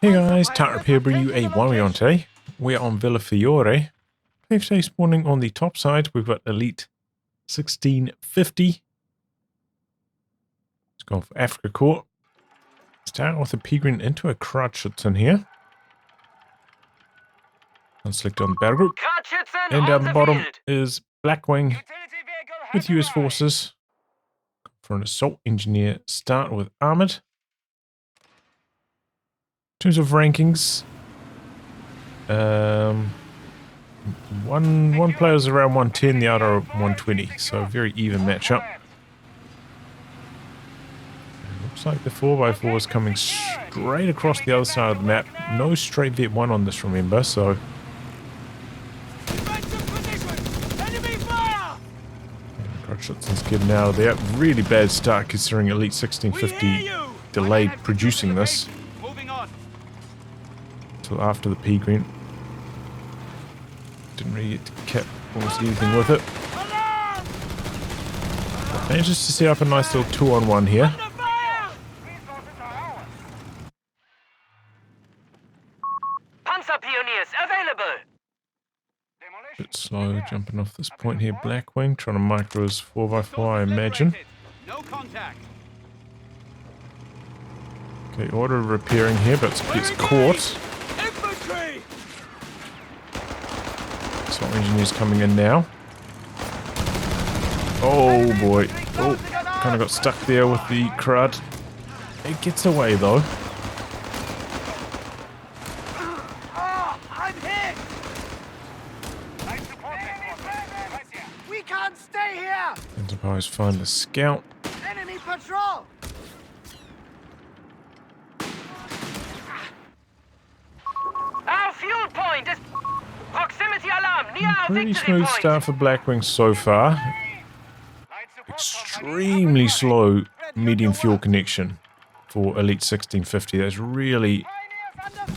Hey guys, Tightrope here, bringing you a warrior on today. We're on Villa Fiore. PFC spawning on the top side. We've got Elite 1650. Let's go for Afrika Korps. Start with a Peregrine into a Kratschützen here. Unselect on the battle group. And down the bottom is Blackwing with US forces. For an assault engineer, start with armored. In terms of rankings, one player's around 110, the other 120, so a very even matchup. Looks like the 4x4 is coming straight across the other side of the map. No straight Vet 1 on this, remember, so... Kratschützen's getting out of there. Really bad start considering Elite 1650 delayed producing this. Until after the Peregrine. Didn't really get to cap almost anything with it. Manages to set up a nice little 2-on-1 here. Bit slow jumping off this point here. Blackwing trying to micro his 4x4, I imagine. Okay, order repairing here, but gets caught. Assault engineers coming in now. Oh boy. Oh, kind of got stuck there with the crud. It gets away though. We can't stay here. Enterprise find the scout. Enemy patrol. Our fuel point is proximity alarm near our Pretty victory smooth point. start for Blackwing so far. Extremely slow medium fuel connection for Elite 1650. That's really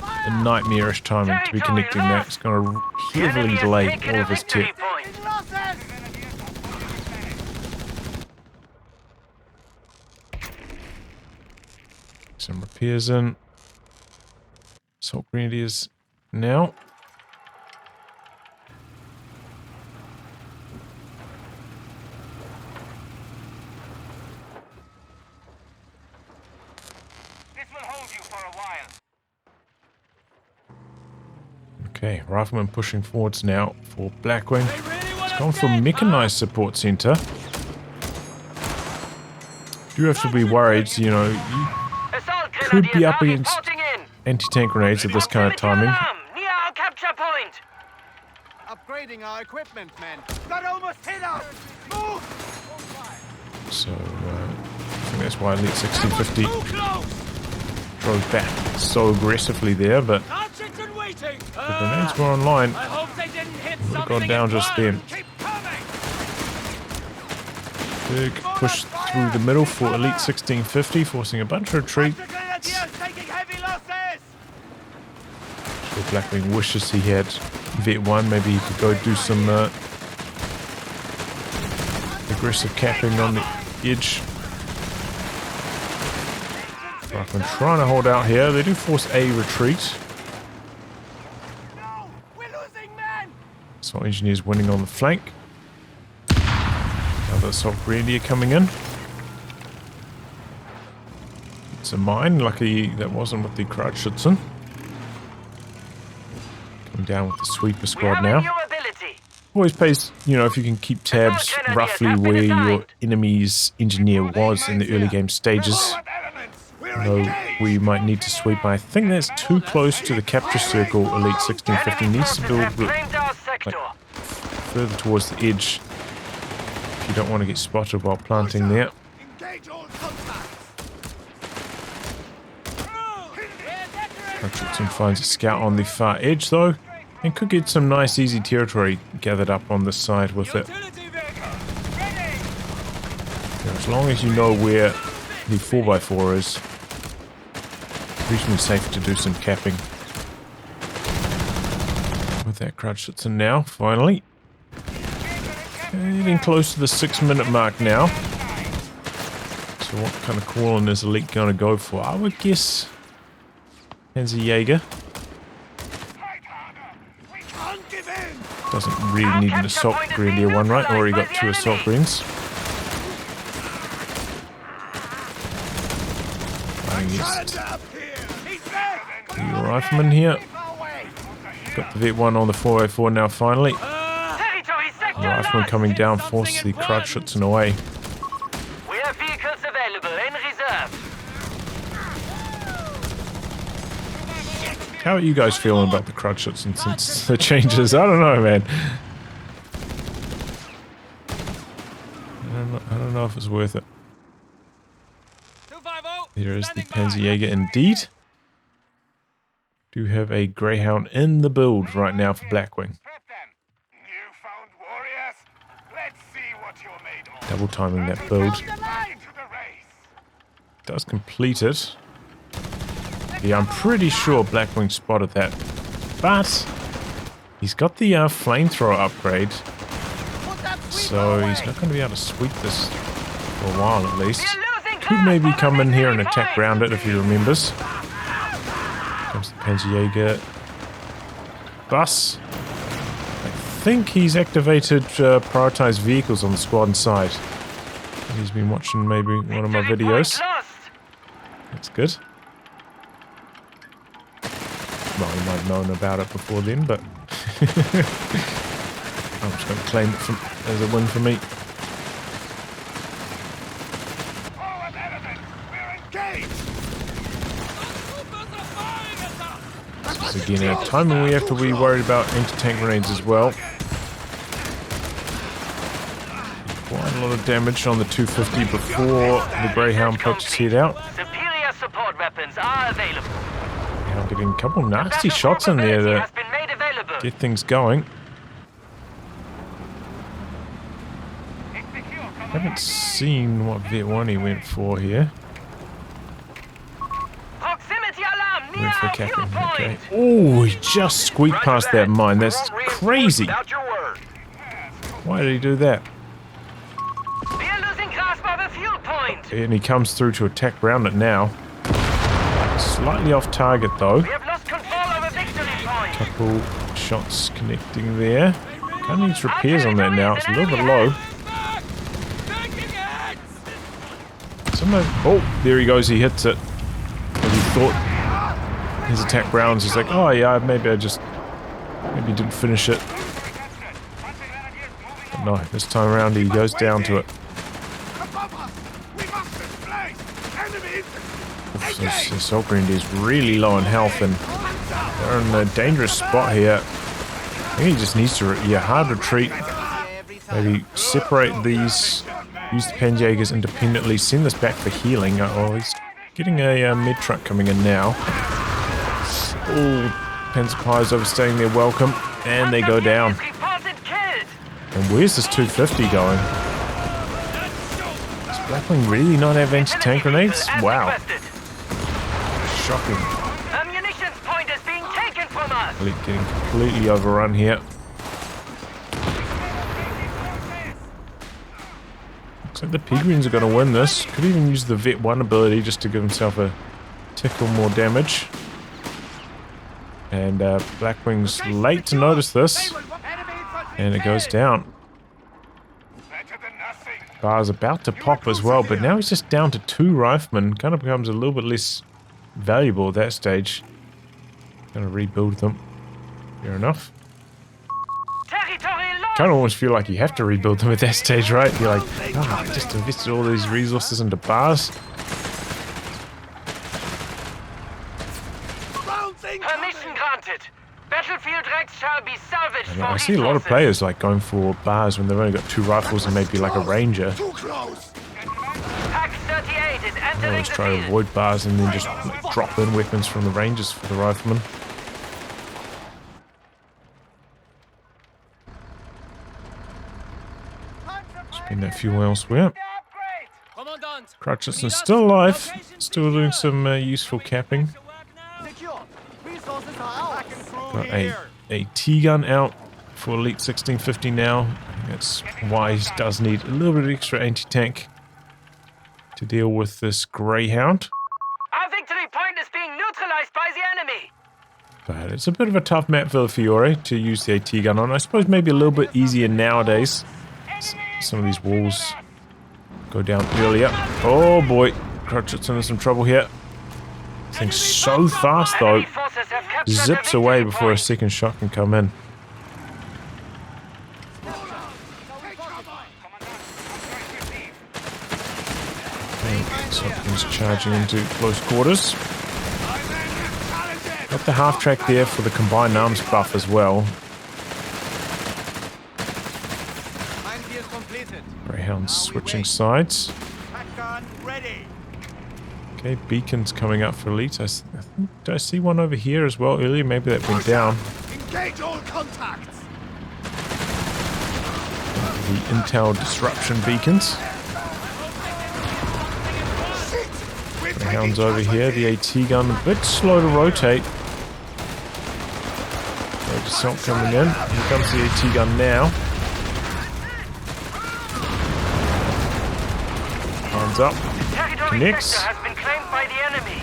a nightmarish timing to be connecting that. It's going to heavily delay all of his tech. Some repairs in. Assault grenadiers now. Okay, Rifleman pushing forwards now for Blackwing. It's gone for Mechanized Support Center. Do have to be worried, you know, you could be up against anti-tank grenades at this kind of timing. Near our capture point. Upgrading our equipment, men. That almost hit us. Move. So, I think that's why Elite 1650 drove back so aggressively there, but the grenades were online. Would have gone down just then. Big push through the middle for Elite 1650, forcing a bunch of retreat. So Blackwing wishes he had Vet 1. Maybe he could go do some aggressive capping on the edge. Rifleman trying to hold out here. They do force a retreat. Assault engineers winning on the flank. Another assault grenadier coming in. It's a mine. Lucky that wasn't with the Kratschützen. Coming down with the sweeper squad now. Always pays, you know, if you can keep tabs roughly where your enemy's engineer was in the early game stages. Know where you might need to sweep. I think that's too close to the capture circle. Elite 1650 needs to build like, further towards the edge if you don't want to get spotted while planting there. Kratschützen finds a scout on the far edge though, and could get some nice easy territory gathered up on this side with it. Now, as long as you know where the 4x4 is, reasonably safe to do some capping. With that Kratschützen now, finally. Getting close to the 6-minute mark now. So what kind of calling is Elite going to go for? I would guess Panzerjäger. Doesn't really need an assault grenadier one, right? Already got 2 assault greens. The rifleman here. Got the Vet 1 on the 404 now finally. The rifleman coming down forces the Kreuzschützen away. We have vehicles available in reserve. How are you guys feeling about the Kreuzschützen since the changes? I don't know, man. I don't know if it's worth it. Here is the Panzerjäger indeed. Do have a Greyhound in the build right now for Blackwing. Double timing that build. Does complete it. Yeah, I'm pretty sure Blackwing spotted that. But he's got the flamethrower upgrade. So he's not going to be able to sweep this for a while at least. Could maybe come in here and attack round it if he remembers. Comes the Panzerjäger. Bus. I think he's activated prioritized vehicles on the squad inside. He's been watching maybe one of my videos. That's good. Well, he might have known about it before then, but I'm just going to claim it as a win for me. So again, our timing we have to be worried about anti-tank grenades as well. Quite a lot of damage on the 250 before the Greyhound pokes his head out. Superior support weapons are available. Yeah, I'm getting a couple nasty shots in there to get things going. Haven't seen what Vet 1 he went for here. Went for capping, okay. Oh, he just squeaked past that mine. That's crazy. Why did he do that? And he comes through to attack round it now. Slightly off target though. Couple shots connecting there. Kind of needs repairs on that now. It's a little bit low. Oh, there he goes. He hits it. As he thought his attack rounds. He's like, oh yeah, maybe didn't finish it. But no, this time around he goes down to it. So assault grenadier is really low on health and they're in a dangerous spot here. I think he just needs to, hard retreat. Maybe separate these, use the Panzerjägers independently, send this back for healing. Oh, he's getting a med truck coming in now. Oh, Panzer overstaying their welcome, and they go down. And where's this 250 going? Does Blackwing really not have anti-tank grenades? Wow. Shocking. Ammunition point is being taken from us. Getting completely overrun here. Looks like the Pigrins are going to win this. Could even use the Vet 1 ability just to give himself a tick or more damage. And Blackwing's late to notice this. And it goes down. Bar's about to pop as well, but now he's just down to 2 riflemen. Kind of becomes a little bit less valuable at that stage. Gonna rebuild them. Fair enough. Kind of almost feel like you have to rebuild them at that stage, right? You're like, I just invested all these resources into bars. Permission granted. Battlefield wrecks shall be salvaged. I see a lot of players like going for bars when they've only got 2 rifles and maybe like a ranger. I always try to avoid bars and then just drop in weapons from the rangers for the riflemen. Spend that fuel elsewhere. Kreuzschützen is still alive, still doing some useful capping. Got a T-gun out for Elite 1650 now. I think that's why he does need a little bit of extra anti-tank to deal with this Greyhound. Our victory point is being neutralized by the enemy. But it's a bit of a tough map for the Fiore to use the AT gun on. I suppose maybe a little bit easier nowadays. Some of these walls go down earlier. Oh boy, Crutchet's in some trouble here. This thing's so fast though. Zips away before a second shot can come in. Something's charging into close quarters. Got the half track there for the combined arms buff as well. Greyhound's switching sides. Okay, beacons coming up for elite. I think, did I see one over here as well earlier? Maybe that went down. Engage all contacts. The intel disruption beacons. Greyhound's over here. The AT gun a bit slow to rotate. Assault coming in. Here comes the AT gun now. Hands up. Connects. Has been claimed by the enemy.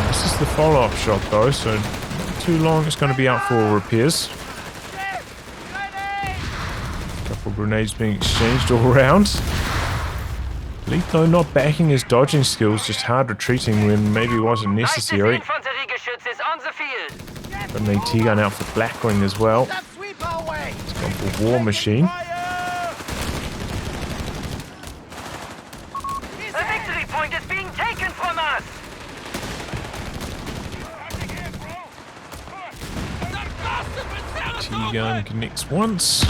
This is the follow-up shot though, so not too long. It's going to be out for repairs. A couple of grenades being exchanged all around. Elite though not backing his dodging skills, just hard retreating when maybe wasn't necessary. Got an AT gun out for Blackwing as well. It's gone for War Machine. The victory point is being taken from us. AT gun connects once.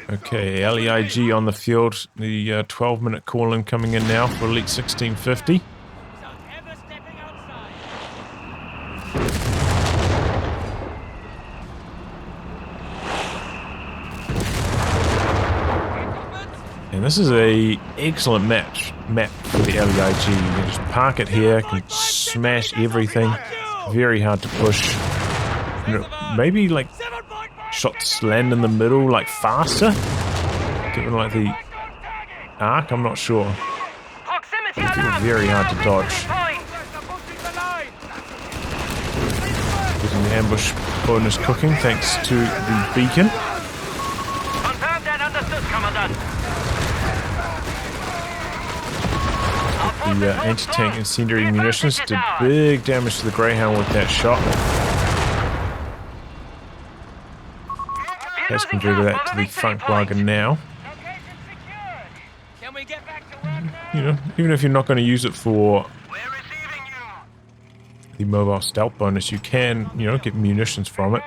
Okay, LEIG on the field. The 12-minute call-in coming in now for Elite 1650. And this is a excellent map for the LEIG. You can just park it here, can smash everything. Very hard to push. You know, maybe like shots land in the middle like faster, given like the arc. I'm not sure. Very hard to dodge. Getting the ambush bonus cooking thanks to the beacon. Confirmed and understood, Commandant. The anti-tank incendiary munitions did big damage to the Greyhound with that shot. Has converted that to the Funkwagen now. You know, even if you're not going to use it for the mobile stealth bonus, you can, you know, get munitions from it.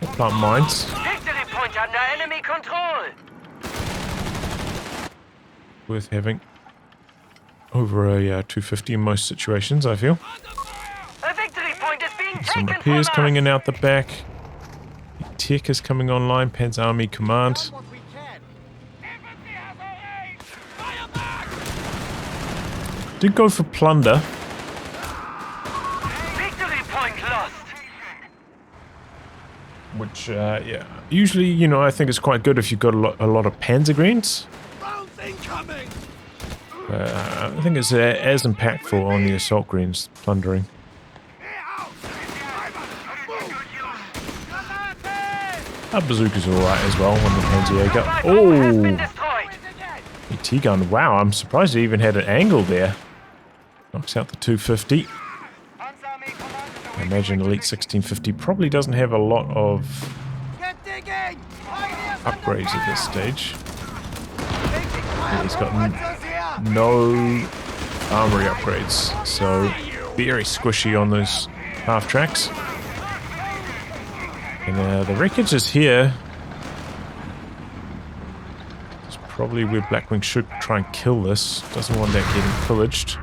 Or plant mines. Victory point under enemy control. Worth having. Over a 250 in most situations, I feel. A victory point is being Some taken repairs from coming us. in out the back. The tech is coming online. Panzer Army Command. Did go for plunder. Victory point lost. Which, yeah, usually, you know, I think it's quite good if you've got a lot of Panzergreens. I think it's as impactful on the assault greens, plundering. Our bazooka's alright as well on the Panzerjäger. Oh! AT gun, wow, I'm surprised it even had an angle there. Knocks out the 250. I imagine Elite 1650 probably doesn't have a lot of upgrades at this stage. Yeah, he's got no armory upgrades, so very squishy on those half tracks. And the wreckage is here. It's probably where Blackwing should try and kill this. Doesn't want that getting pillaged.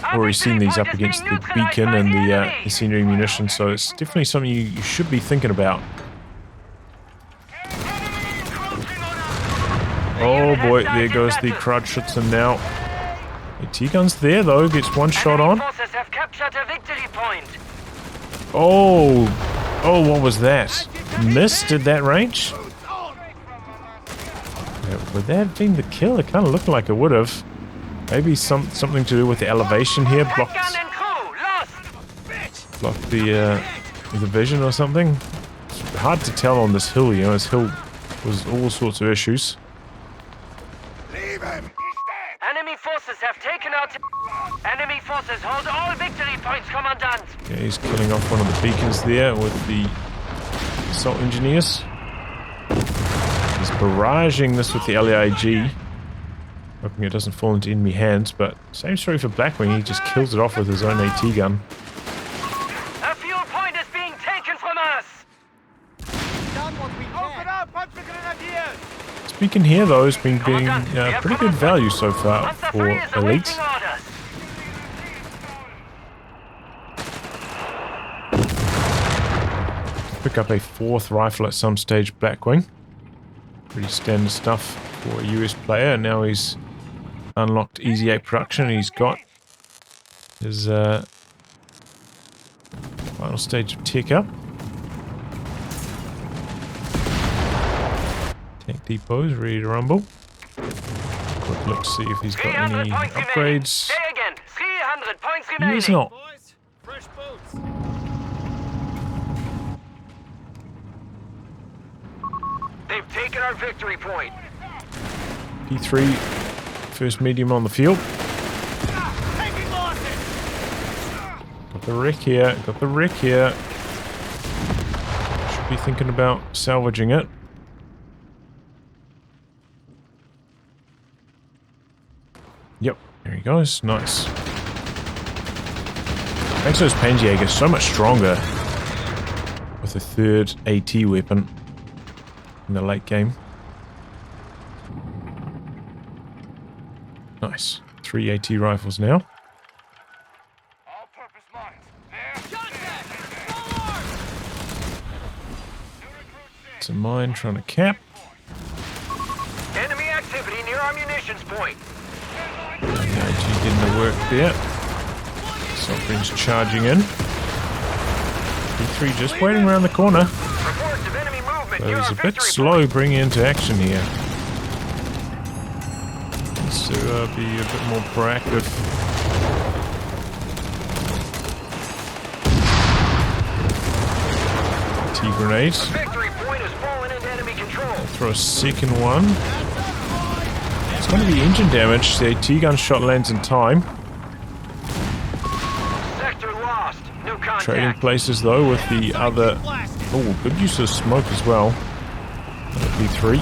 Already seen these up against the beacon and the incendiary munitions, so it's definitely something you should be thinking about. Oh boy, there goes the Crudschützen now. AT gun's there though, gets one shot on. Oh, what was that? Missed at that range? Would that have been the kill? It kind of looked like it would have. Maybe something to do with the elevation here. Blocked the vision or something. It's hard to tell on this hill, you know. This hill was all sorts of issues. Enemy forces have taken out. Enemy forces hold all victory points, Commandant. Yeah, he's killing off one of the beacons there with the assault engineers. He's barraging this with the LAIG. Hoping it doesn't fall into enemy hands, but same story for Blackwing. He just kills it off with his own AT gun. A fuel point is being taken from us. Open up, Panzer Grenadiers! This beacon here, though, has been being pretty good value so far for Elite. Pick up a 4th rifle at some stage, Blackwing. Pretty standard stuff for a US player, and now he's unlocked Easy 8 production. He's got his final stage of tech up. Tank depots ready to rumble. Quick look, see if he's got any upgrades. Say again, 300 points He remaining. is not. Boys, fresh boats. They've taken our victory point. P3, first medium on the field. Taking losses! Got the wreck here, got the wreck here. Should be thinking about salvaging it. Yep, there he goes, nice. Makes those Panjäger so much stronger with a 3rd AT weapon in the late game. Nice. 3 AT rifles now. All-purpose mines. There. It's a mine trying to cap. Enemy activity near our munitions point. The AG didn't work there. Something's charging in. P3 just waiting around the corner. Reports of enemy movement But near he's our a bit victory slow point. bringing into action here. Needs to be a bit more proactive. T-grenade. Victory point has fallen into enemy control. Throw a second one. It's going to be engine damage. The AT gun shot lands in time. Sector lost. No contact. Trading places though with the other. Oh, good use of smoke as well. P3.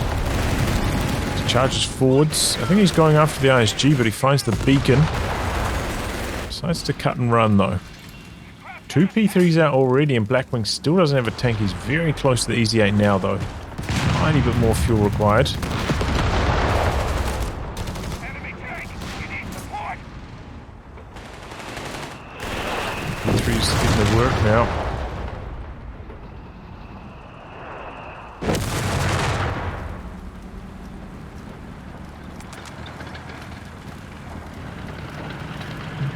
Charges forwards. I think he's going after the ISG, but he finds the beacon. Decides to cut and run though. 2 P3s out already, and Blackwing still doesn't have a tank. He's very close to the Easy 8 now though. Tiny bit more fuel required. P3's getting to work now.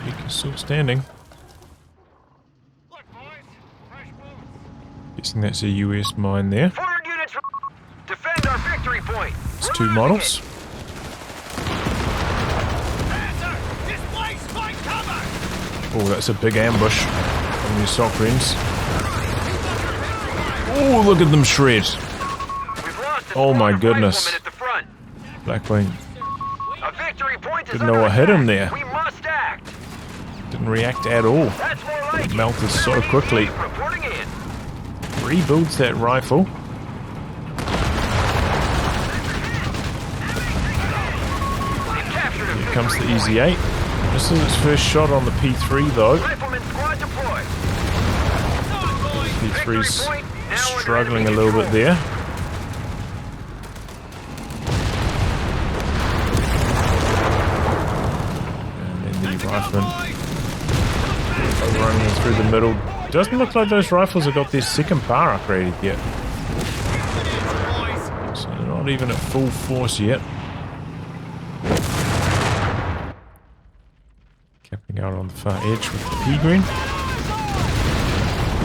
Beacon's still standing. Look, boys, fresh boats. Guessing that's a US mine there. Forward units defend our victory point. It's 2 models. Panzer, displace my cover! Oh, that's a big ambush on the assault greens. Oh, look at them shred. We've lost a Oh my squad of goodness. riflemen at the front. Blackwing A victory point is didn't know under what hit him attack. there. We must act. Didn't react at all. That's more like it. Melted so quickly. Reporting in. Rebuilds that rifle. We've captured a Here comes the victory Easy 8. This is its first shot on the P3 though. point. Rifleman squad deployed. P3's struggling a little bit there. And then the rifleman running through the middle. Doesn't look like those rifles have got their second bar upgraded yet. So they're not even at full force yet. Capping out on the far edge with the P-green.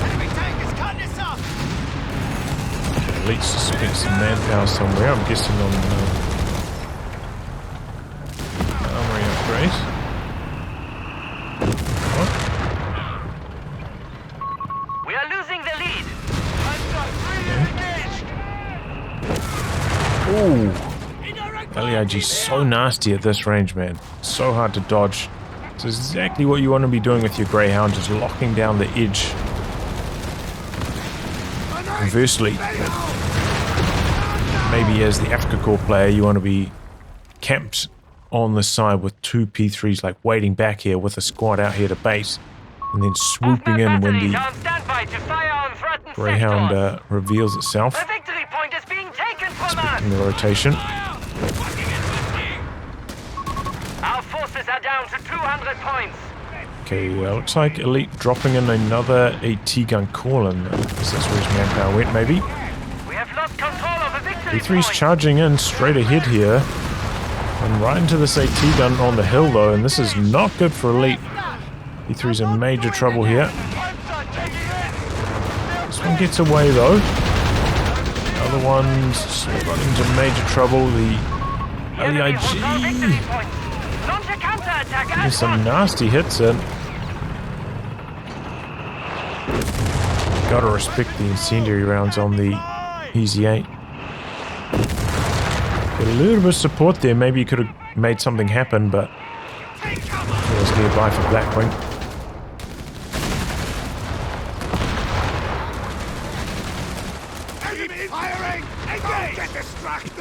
Enemy tank is cutting us up! Elite's just spent some manpower somewhere. I'm guessing on LEIG so nasty at this range, man. So hard to dodge. It's exactly what you want to be doing with your Greyhound, just locking down the edge. Conversely, maybe as the Afrika Korps player, you want to be camped on the side with 2 P3s, like waiting back here with a squad out here to base, and then swooping in when the Greyhound reveals itself. The victory point is being taken from us. In the rotation. Our forces are down to 200 points. Okay, looks like Elite dropping in another AT gun call-in. I guess that's where his manpower went, maybe. We have lost control of a victory P3's point. charging in straight ahead here. And right into this AT gun on the hill, though, and this is not good for Elite. P3's in major trouble here. This one gets away, though. The other one's got into major trouble. The LEIG. There's some nasty hits in. Gotta respect the incendiary rounds on the Easy 8. Got a little bit of support there. Maybe you could have made something happen, but it was nearby for Blackwing.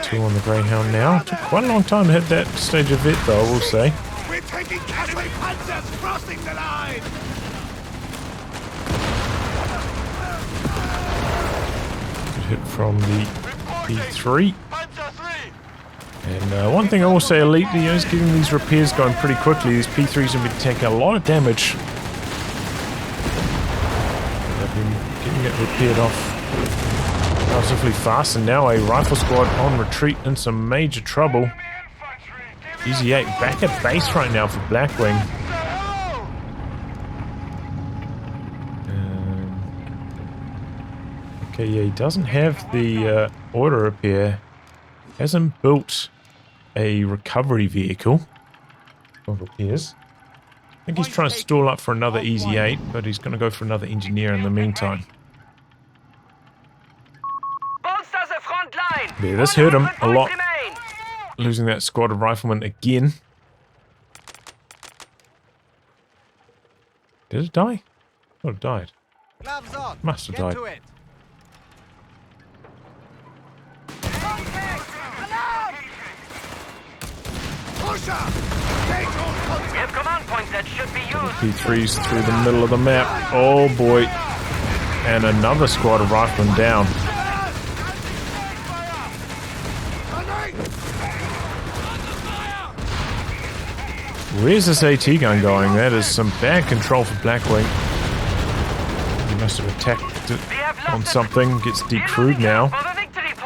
Two on the Greyhound now. Took quite a long time to hit that stage of it, though, I will say. We're taking cavalry panzers crossing the line. Good hit from the P3. And one thing I will say, Elite, is getting these repairs going pretty quickly. These P3s have been taking a lot of damage. They've been getting it repaired off relatively fast, and now a rifle squad on retreat in some major trouble. Easy 8 back at base right now for Blackwing. Okay, yeah, he doesn't have the auto repair. Hasn't built a recovery vehicle for repairs. I think he's trying to stall up for another Easy 8, but he's going to go for another engineer in the meantime. Yeah, this hurt him a lot. Losing that squad of riflemen again. Did it die? Oh, it died. Must have died. We have command points that should be used. P3's through the middle of the map. Oh boy. And another squad of riflemen down. Where's this AT gun going? That is some bad control for Blackwing. He must have attacked it on something. Gets decrewed now.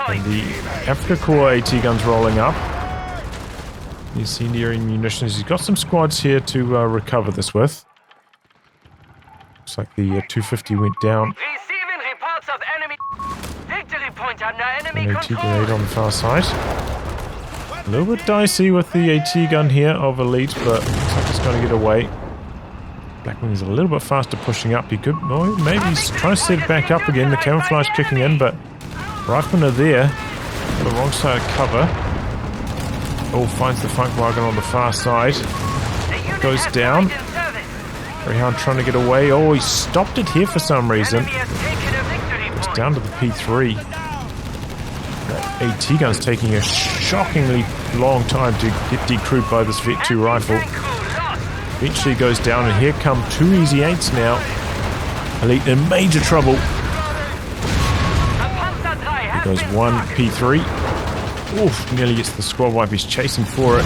And the Afrika Korps AT gun's rolling up. The incendiary munitions. He's got some squads here to recover this with. Looks like the 250 went down. Receiving reports of enemy victory point under enemy An AT control. grenade on the far side. A little bit dicey with the AT gun here of Elite, but looks like it's going to get away. Blackwing is a little bit faster pushing up. He could, oh, maybe he's trying to set it back up again. The camouflage kicking in, but riflemen are there. On the wrong side of cover. Oh, finds the funk wagon on the far side. Goes down. Greyhound trying to get away. Oh, he stopped it here for some reason. Goes down to the P3. That AT gun's taking a shockingly long time to get decrewed by this Vet 2 rifle. Eventually goes down, and here come 2 Easy 8s now. Elite in major trouble. Here goes one P3. Oof, nearly gets the squad wipe. He's chasing for it.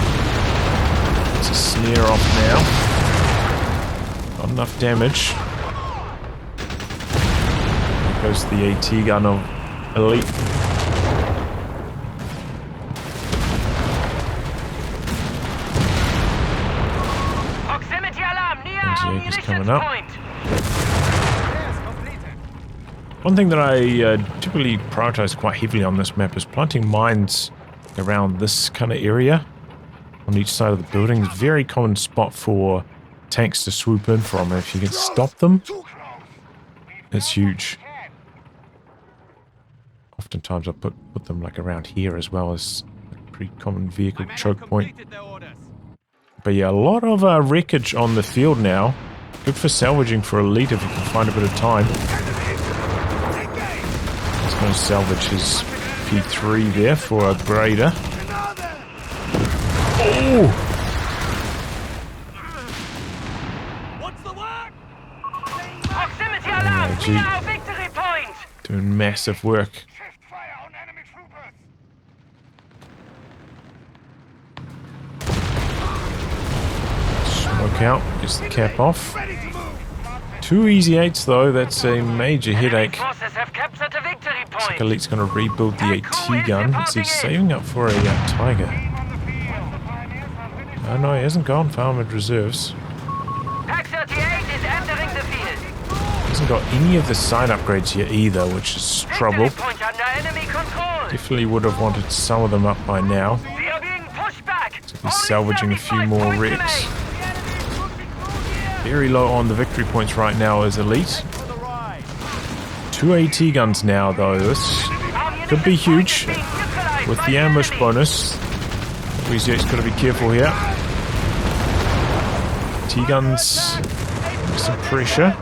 It's a snare off now. Not enough damage. Here goes the AT gun of Elite. Is coming up. One thing that I typically prioritize quite heavily on this map is planting mines around this kind of area on each side of the building. It's a very common spot for tanks to swoop in from, and if you can stop them, it's huge. Oftentimes I put them like around here as well as Pretty common vehicle My men have choke point. completed their orders. But yeah, a lot of wreckage on the field now. Good for salvaging for Elite if you can find a bit of time. He's going to salvage his P3 there for a grader. Oh! What's the word? Proximity alarm! gee. Near our victory point! Doing massive work. Smoke out, gets the cap off. 2 easy 8s though, that's a major headache. Forces have captured a victory Looks point. like Elite's going to rebuild the AT gun. Is he saving up for a Tiger? Oh no, he hasn't gone for armored reserves. Pack 38 is entering the field. Hasn't got any of the side upgrades yet either, which is trouble. Victory point under enemy control. Definitely would have wanted some of them up by now. We are being pushed back. So he's salvaging a few more wrecks. Very low on the victory points right now as Elite. 2 AT guns now though. This could be huge with the ambush bonus. Weezy's got to be careful here. T-guns, some pressure.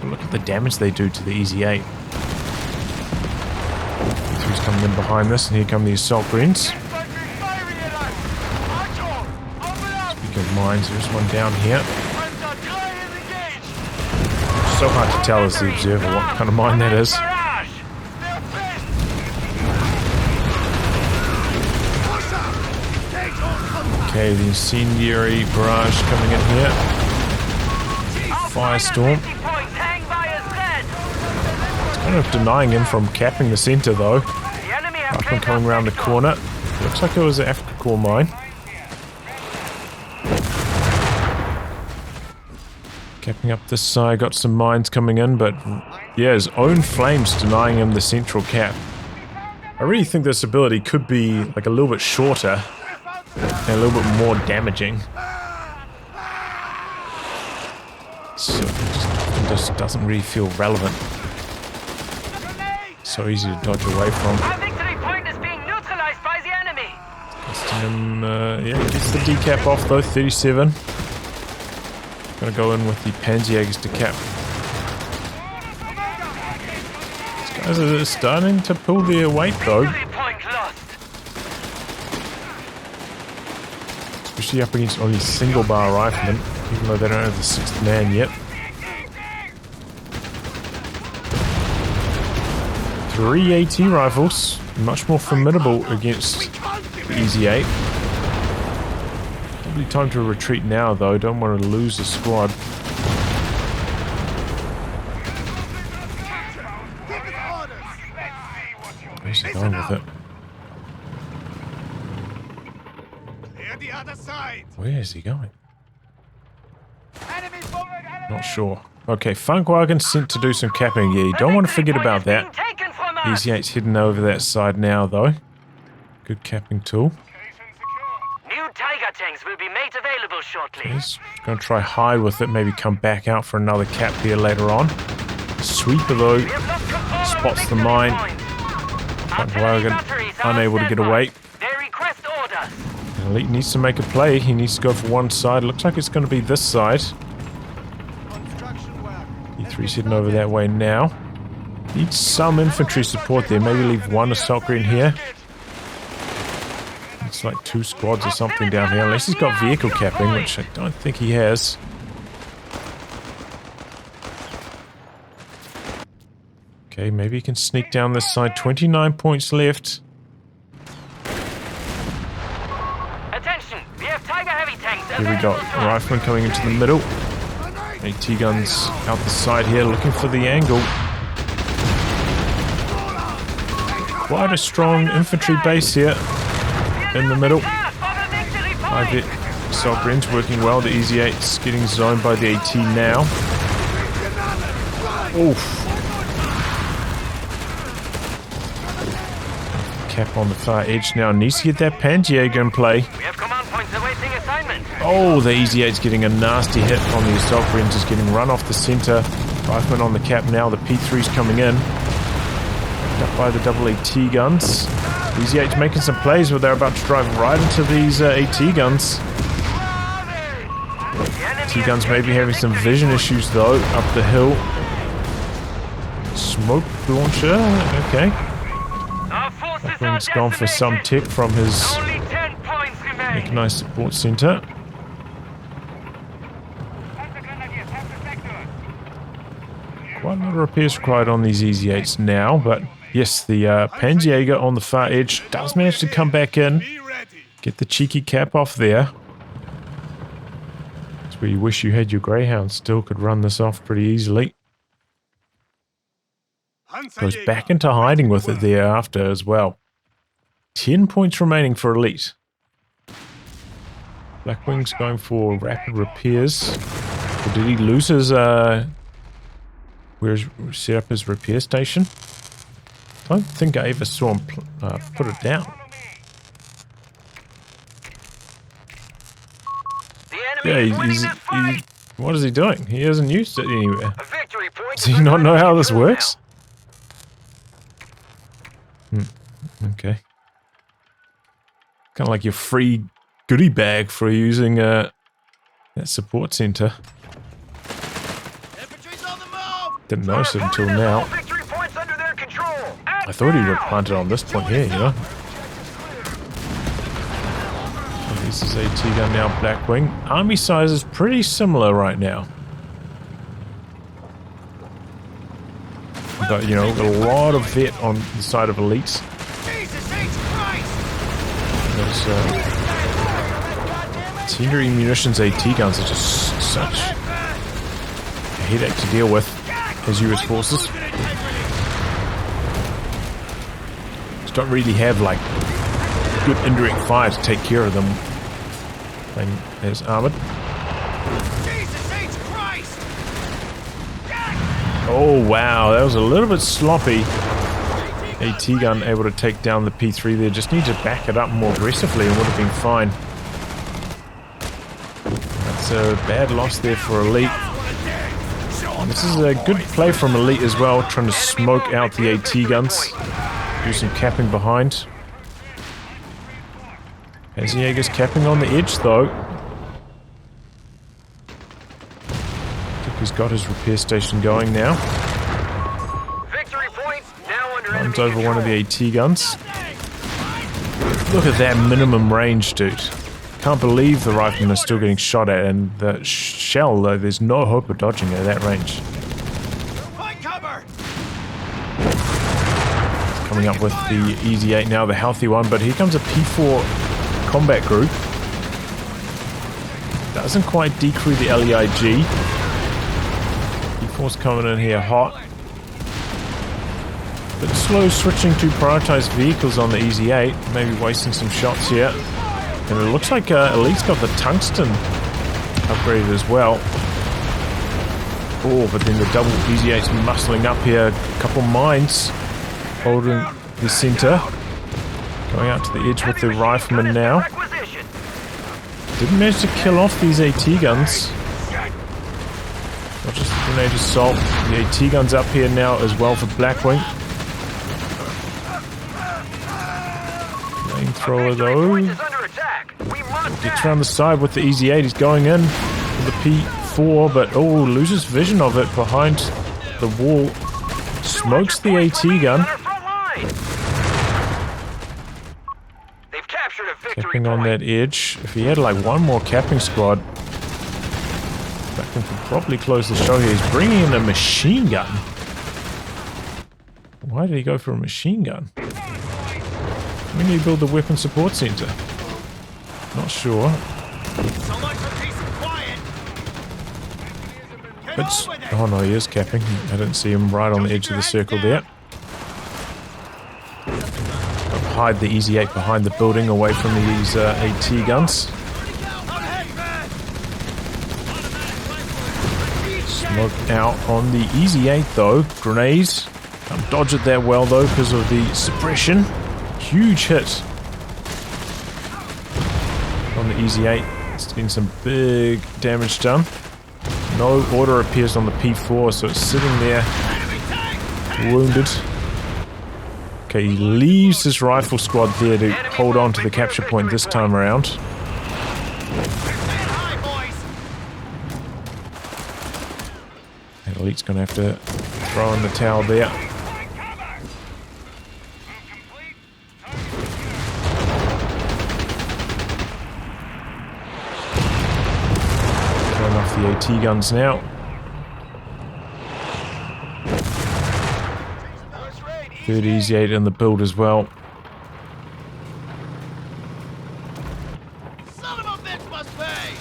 Look at the damage they do to the Easy 8. P3's coming in behind this, and here come the assault greens. Speaking of mines, there's one down here. So hard to tell as the observer what kind of mine that is. Okay, the incendiary barrage coming in here. Firestorm. It's kind of denying him from capping the center though. Blackwing coming around the corner. Looks like it was an Afrika core mine. Capping up this side, got some mines coming in, but yeah, his own flames denying him the central cap. I really think this ability could be like a little bit shorter and a little bit more damaging. So it just doesn't really feel relevant. So easy to dodge away from. Our victory point is being neutralized by the enemy. Yeah, he gets the decap off though, 37. Gonna go in with the Panzerjägers to cap. These guys are starting to pull their weight though. Victory point lost. Especially up against only single bar riflemen, even though they don't have the 6th man yet. 3 AT rifles, much more formidable against the Easy 8. Probably time to retreat now though, don't want to lose the squad. Where's he going with it? Where is he going? Not sure. Okay, Funkwagon sent to do some capping. Yeah, you don't want to forget about that. Easy 8's heading over that side now, though. Good capping tool. New Tiger tanks will be made available shortly. He's going to try hide with it, maybe come back out for another cap here later on. Sweeper, though, spots the mine. Funkwagon unable to get away. They request orders. Elite needs to make a play. He needs to go for one side. Looks like it's going to be this side. E3's heading over that way now. Needs some infantry support there. Maybe leave one assault green here. It's like 2 squads or something down here. Unless he's got vehicle capping, which I don't think he has. Okay, maybe he can sneak down this side. 29 points left. Attention, we have Tiger heavy tanks. Here we go. Rifleman coming into the middle. AT guns out the side here, looking for the angle. Quite a strong infantry base here in the middle. 5 assault greens working well. The Easy 8's getting zoned by the AT now. Oof. Cap on the far edge now. Needs to get that Panzerjäger in play. We have command points awaiting assignment. Oh, the Easy 8's getting a nasty hit on the assault greens. Is getting run off the center. Rifleman on the cap now. The P3's coming in. Up by the double AT guns. These Easy 8's making some plays, but they're about to drive right into these AT guns. AT guns may be having some vision issues though, up the hill. Smoke launcher, okay. Blackwing's gone for some tick from his mechanized support center. Quite a lot of repairs required on these Easy 8s now, but yes, the Panzerjäger on the far edge does manage to come back in. Get the cheeky cap off there. That's where you wish you had your Greyhound. Still could run this off pretty easily. Goes back into hiding with it thereafter as well. 10 points remaining for Elite. Blackwing's going for rapid repairs. Or did he lose his where's set up his repair station? I don't think I ever saw him put it down. Yeah, he's what is he doing? He hasn't used it anywhere. Does he not know how this works? Okay. Kind of like your free goodie bag for using that support center. Didn't notice it until now. I thought he would have planted on this point here, you know. So this is AT gun now, Blackwing. Army size is pretty similar right now. But, you know, a lot of vet on the side of Elites. Those secondary munitions AT guns are just such a headache to deal with as US forces. Just don't really have like good indirect fire to take care of them when as armored. Oh wow, that was a little bit sloppy. AT gun able to take down the P3 there. Just need to back it up more aggressively and would have been fine. That's a bad loss there for Elite. And this is a good play from Elite as well, trying to smoke out the AT guns. Do some capping behind. Panzerjäger's capping on the edge though. He's got his repair station going now. Runs over one of the AT guns. Look at that minimum range, dude. Can't believe the riflemen are still getting shot at, and the shell, though, there's no hope of dodging at that range. Coming up with the Easy 8 now, the healthy one, but here comes a P4 combat group. Doesn't quite decrew the LEIG. P4's coming in here hot. Bit slow switching to prioritized vehicles on the Easy 8, maybe wasting some shots here. And it looks like Elite's got the tungsten upgraded as well. Oh, but then the double Easy 8's muscling up here. A couple mines holding the center. Going out to the edge with the rifleman now. Didn't manage to kill off these AT guns. Not just the grenade assault. The AT guns up here now as well for Blackwing. Flamethrower though. Gets around the side with the Easy 8. He's going in with the P4, but oh, loses vision of it behind the wall. Smokes the AT gun. Capping on that edge. If he had like one more capping squad, Blackwing could probably close the show here. He's bringing in a machine gun. Why did he go for a machine gun? We need to build the weapon support center. Not sure. But, oh no, he is capping. I didn't see him right on the edge of the circle there. Hide the Easy 8 behind the building away from these AT guns. Smoke out on the Easy 8 though. Grenades. Can't dodge it that well though because of the suppression. Huge hit on the Easy 8. It's getting some big damage done. No order appears on the P4, so it's sitting there wounded. Okay, he leaves his rifle squad there to hold on to the capture point this time around. And Elite's going to have to throw in the towel there. Throwing off the AT guns now. 3rd Easy 8 in the build as well. Son of a bitch must pay!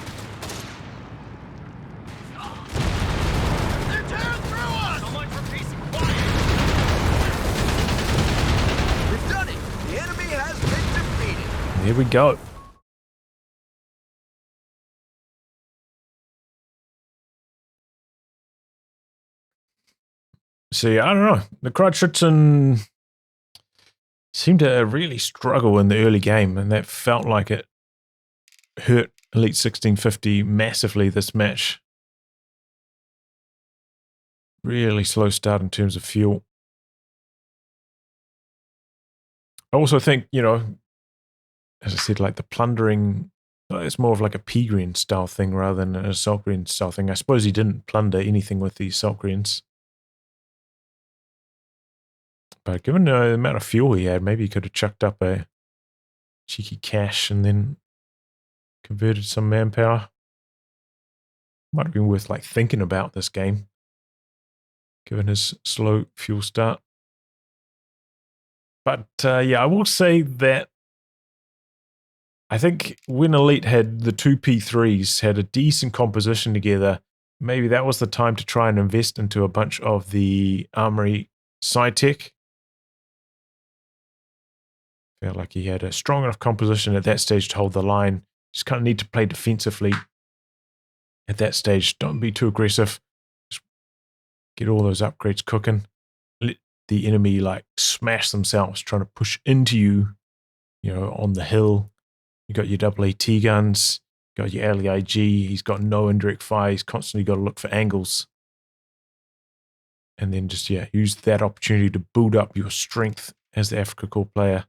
They're tearing through us! So much for peace and quiet! We've done it! The enemy has been defeated! Here we go. See, I don't know. The Kreuzschützen seemed to really struggle in the early game, and that felt like it hurt Elite 1650 massively this match. Really slow start in terms of fuel. I also think, you know, as I said, like the plundering, it's more of like a P-Green style thing rather than an Assault Green style thing. I suppose he didn't plunder anything with the Assault Greens. But given the amount of fuel he had, maybe he could have chucked up a cheeky cache and then converted some manpower. Might have been worth like thinking about this game, given his slow fuel start. But yeah, I will say that I think when Elite had the 2 P3s, had a decent composition together, maybe that was the time to try and invest into a bunch of the armory side tech. Felt like he had a strong enough composition at that stage to hold the line. Just kind of need to play defensively at that stage. Don't be too aggressive. Just get all those upgrades cooking. Let the enemy like smash themselves trying to push into you, you know, on the hill. You got your double AT guns, you got your LEIG. He's got no indirect fire. He's constantly got to look for angles. And then just, yeah, use that opportunity to build up your strength as the Afrika Korps player.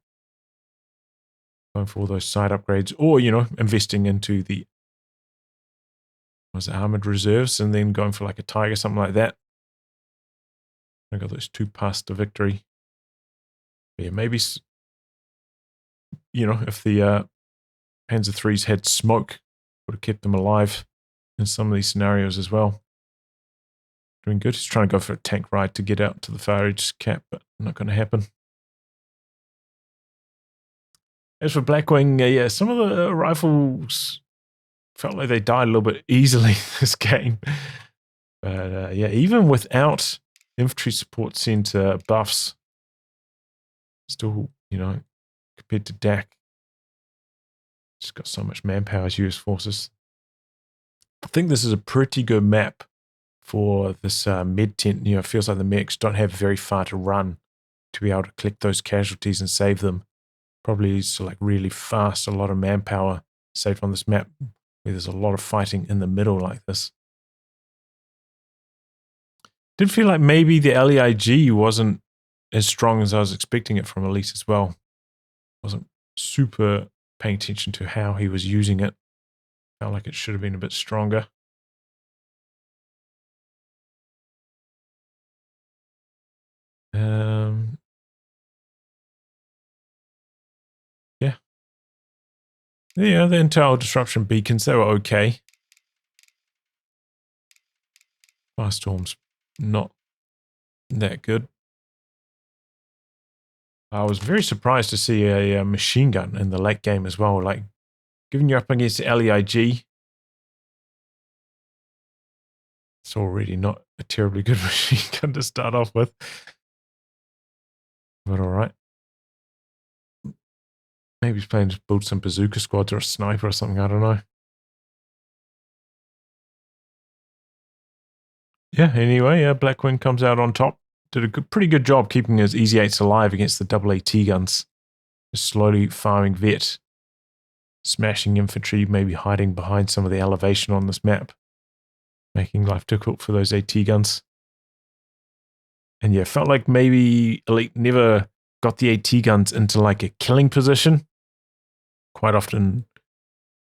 Going for all those side upgrades, or, you know, investing into the armored reserves and then going for like a Tiger, something like that. I got those 2 past the victory. But yeah, maybe, you know, if the Panzer IIIs had smoke, would have kept them alive in some of these scenarios as well. Doing good. He's trying to go for a tank ride to get out to the far edge cap, but not going to happen. As for Blackwing, yeah, some of the rifles felt like they died a little bit easily this game. But yeah, even without infantry support center buffs, still, you know, compared to DAC, just got so much manpower as US forces. I think this is a pretty good map for this med tent. You know, it feels like the mechs don't have very far to run to be able to collect those casualties and save them. Probably is like really fast, a lot of manpower saved on this map where there's a lot of fighting in the middle like this. Did feel like maybe the LEIG wasn't as strong as I was expecting it from Elite as well. Wasn't super paying attention to how he was using it. Felt like it should have been a bit stronger. Yeah, the intel disruption beacons, they were okay. Firestorm's not that good. I was very surprised to see a machine gun in the late game as well. Like, given you're up against the LEIG, it's already not a terribly good machine gun to start off with. But alright. Maybe he's planning to build some bazooka squads or a sniper or something, I don't know. Yeah, anyway, Blackwing comes out on top. Did a pretty good job keeping his Easy 8s alive against the double AT guns. Just slowly firing vet. Smashing infantry, maybe hiding behind some of the elevation on this map. Making life difficult for those AT guns. And yeah, felt like maybe Elite never got the AT guns into like a killing position. Quite often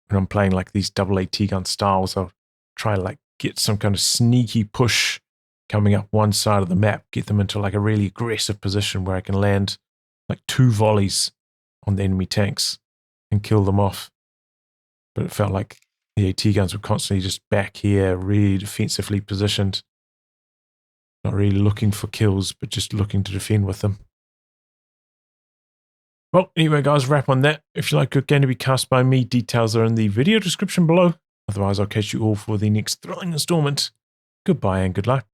when I'm playing like these double AT gun styles, I'll try to like get some kind of sneaky push coming up one side of the map, get them into like a really aggressive position where I can land like 2 volleys on the enemy tanks and kill them off. But it felt like the AT guns were constantly just back here, really defensively positioned. Not really looking for kills, but just looking to defend with them. Well, anyway, guys, wrap on that. If you like Good Game to be cast by me, details are in the video description below. Otherwise, I'll catch you all for the next thrilling installment. Goodbye and good luck.